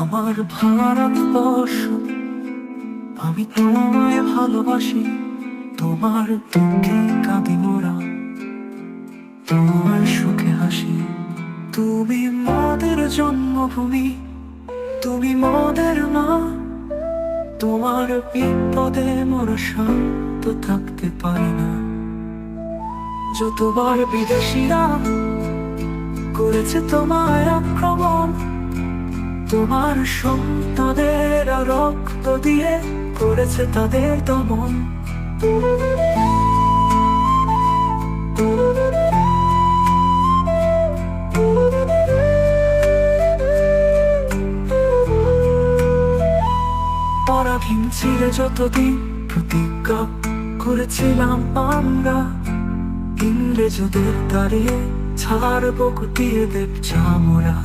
আমার ভারতবর্ষ, আমি তোমায় ভালোবাসি। তোমার দুঃখে কাঁদি মোরা, তোমার সুখে হাসি। তুমি মোদের জন্মভূমি, তুমি মোদের মা। তোমার বিপদে মোরা শান্ত থাকতে পারি না। যতবার বিদেশিরা করেছে তোমায় আক্রমণ, তোমার সন্তানের রক্ত দিয়ে করেছে তাদের দমন। পরাধীন ছিলে যতদিন, প্রতিজ্ঞা করেছিলাম আমরা ইংরেজদের দাঁড়িয়ে ছাড়বো গুটিয়ে দেব চামড়া।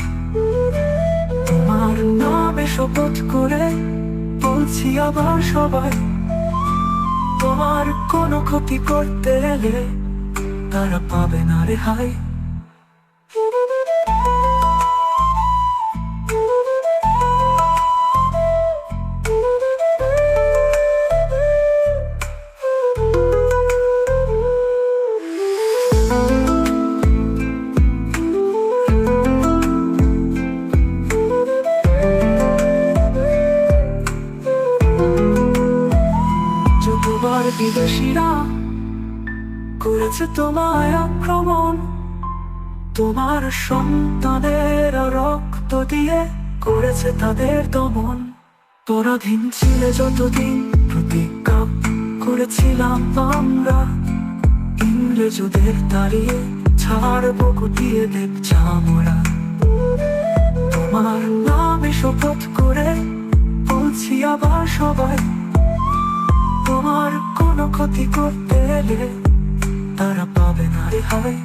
তোমার নামে শপথ করে বলছি আবার সবাই, তোমার কোনো ক্ষতি করতে এলে তারা পাবে না রেহাই। যতবার বিদেশিরা করেছে তোমায় আক্রমণ, তোমার সন্তানের রক্ত দিয়ে করেছে তাদের দমন। পরাধীন ছিলে যতদিন, প্রতিজ্ঞা করেছিলাম আমরা ইংরেজদের দাঁড়িয়ে ছাড়বো গুটিয়ে দেব চামড়া। তোমার নামে শপথ করে বলছি আবার সবাই, তোমার কোনো ক্ষতি করতে এলে তারা পাবে না রেহাই।